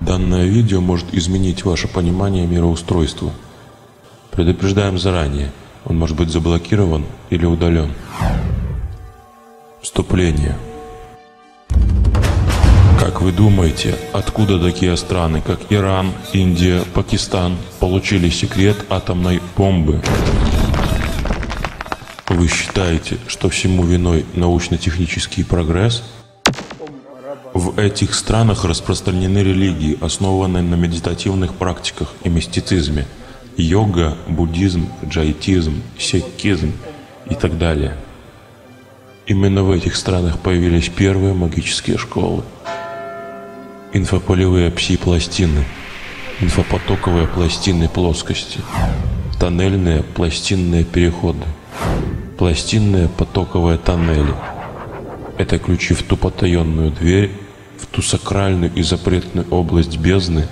Данное видео может изменить ваше понимание мироустройства. Предупреждаем заранее, он может быть заблокирован или удален. Вступление. Как вы думаете, откуда такие страны, как Иран, Индия, Пакистан, получили секрет атомной бомбы? Вы считаете, что всему виной научно-технический прогресс? В этих странах распространены религии, основанные на медитативных практиках и мистицизме. Йога, буддизм, джайнизм, сикхизм и так далее. Именно в этих странах появились первые магические школы. Инфополевые пси-пластины, инфопотоковые пластины плоскости, тоннельные пластинные переходы, пластинные потоковые тоннели. Это ключи в ту потаенную дверь, в ту сакральную и запретную область бездны,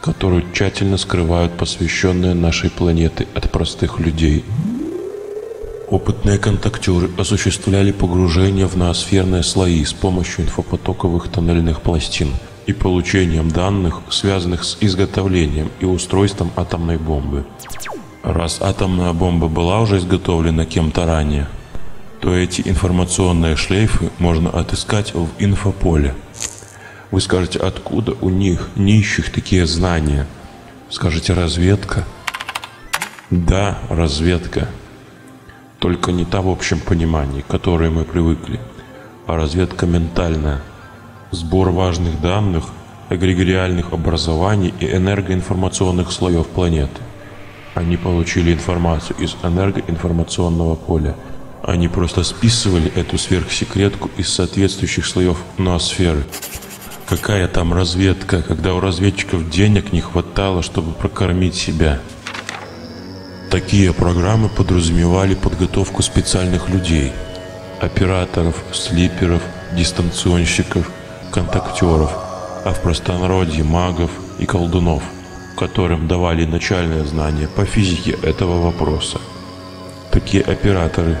которую тщательно скрывают посвященные нашей планеты от простых людей. Опытные контактеры осуществляли погружение в ноосферные слои с помощью инфопотоковых тоннельных пластин и получением данных, связанных с изготовлением и устройством атомной бомбы. Раз атомная бомба была уже изготовлена кем-то ранее, то эти информационные шлейфы можно отыскать в инфополе. Вы скажете, откуда у них, нищих, такие знания? Скажете, разведка? Да, разведка. Только не та в общем понимании, к которой мы привыкли, а разведка ментальная. Сбор важных данных, эгрегориальных образований и энергоинформационных слоев планеты. Они получили информацию из энергоинформационного поля. Они просто списывали эту сверхсекретку из соответствующих слоев ноосферы. Какая там разведка, когда у разведчиков денег не хватало, чтобы прокормить себя? Такие программы подразумевали подготовку специальных людей, операторов, слиперов, дистанционщиков, контактеров, а в простонародье магов и колдунов, которым давали начальные знания по физике этого вопроса. Такие операторы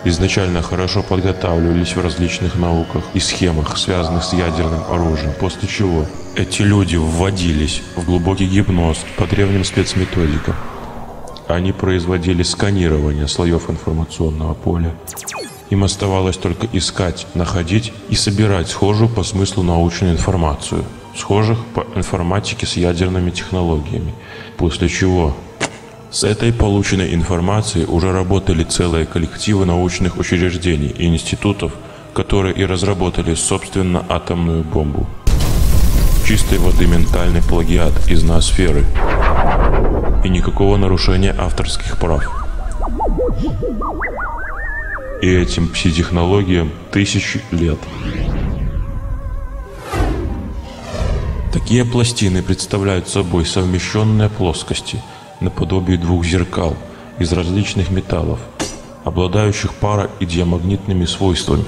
изначально хорошо подготавливались в различных науках и схемах, связанных с ядерным оружием, после чего эти люди вводились в глубокий гипноз по древним спецметодикам. Они производили сканирование слоев информационного поля. Им оставалось только искать, находить и собирать схожую по смыслу научную информацию, схожих по информатике с ядерными технологиями, после чего с этой полученной информацией уже работали целые коллективы научных учреждений и институтов, которые и разработали, собственно, атомную бомбу. Чистой воды ментальный плагиат из ноосферы. И никакого нарушения авторских прав. И этим пси-технологиям тысячи лет. Такие пластины представляют собой совмещенные плоскости, наподобие двух зеркал из различных металлов, обладающих пара- и диамагнитными свойствами,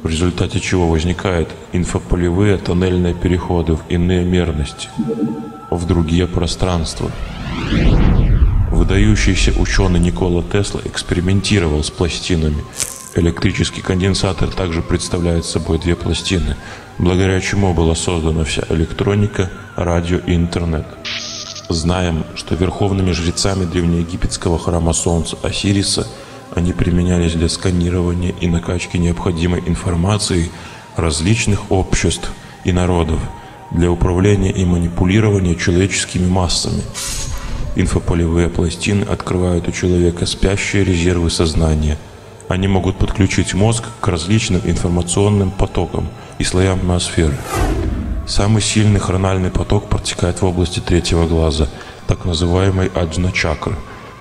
в результате чего возникают инфополевые тоннельные переходы в иные мерности, в другие пространства. Выдающийся ученый Никола Тесла экспериментировал с пластинами. Электрический конденсатор также представляет собой две пластины, благодаря чему была создана вся электроника, радио и интернет. Знаем, что верховными жрецами древнеегипетского храма Солнца Осириса они применялись для сканирования и накачки необходимой информации различных обществ и народов для управления и манипулирования человеческими массами. Инфополевые пластины открывают у человека спящие резервы сознания. Они могут подключить мозг к различным информационным потокам и слоям ноосферы. Самый сильный хрональный поток протекает в области третьего глаза, так называемой аджна-чакры,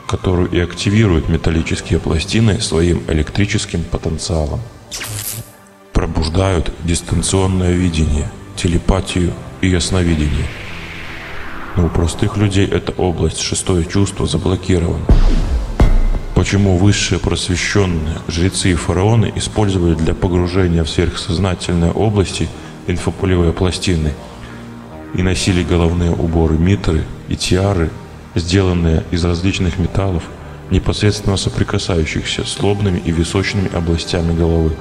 которую и активируют металлические пластины своим электрическим потенциалом. Пробуждают дистанционное видение, телепатию и ясновидение. Но у простых людей эта область, шестое чувство, заблокирована. Почему высшие просвещенные жрецы и фараоны использовали для погружения в сверхсознательные области инфополевые пластины и носили головные уборы, митры и тиары, сделанные из различных металлов, непосредственно соприкасающихся с лобными и височными областями головы?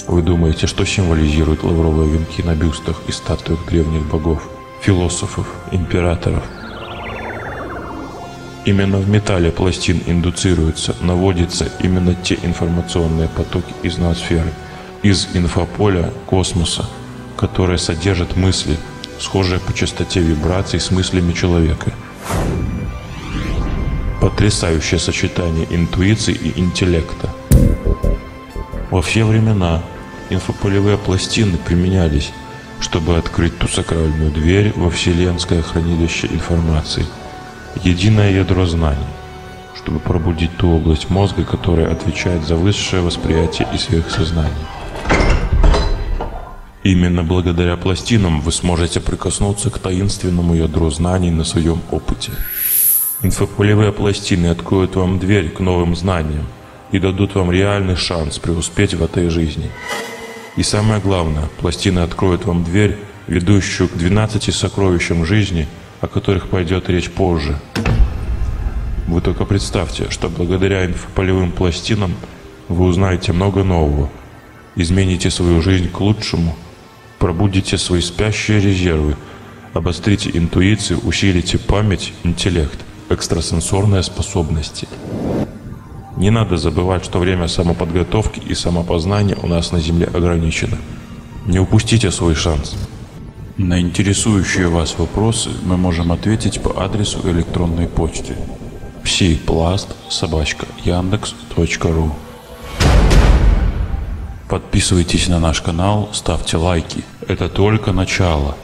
Вы думаете, что символизируют лавровые венки на бюстах и статуях древних богов? философов, императоров. Именно в металле пластин индуцируются, наводятся именно те информационные потоки из ноосферы, из инфополя космоса, которые содержат мысли, схожие по частоте вибраций с мыслями человека. Потрясающее сочетание интуиции и интеллекта. Во все времена инфополевые пластины применялись, чтобы открыть ту сакральную дверь во вселенское хранилище информации, единое ядро знаний, чтобы пробудить ту область мозга, которая отвечает за высшее восприятие и сверхсознание. Именно благодаря пластинам вы сможете прикоснуться к таинственному ядру знаний на своем опыте. Инфополевые пластины откроют вам дверь к новым знаниям и дадут вам реальный шанс преуспеть в этой жизни. И самое главное, пластины откроют вам дверь, ведущую к 12 сокровищам жизни, о которых пойдет речь позже. Вы только представьте, что благодаря инфополевым пластинам вы узнаете много нового, измените свою жизнь к лучшему, пробудите свои спящие резервы, обострите интуицию, усилите память, интеллект, экстрасенсорные способности. Не надо забывать, что время самоподготовки и самопознания у нас на Земле ограничено. Не упустите свой шанс. На интересующие вас вопросы мы можем ответить по адресу электронной почты psiplast@yandex.ru. Подписывайтесь на наш канал, ставьте лайки. Это только начало.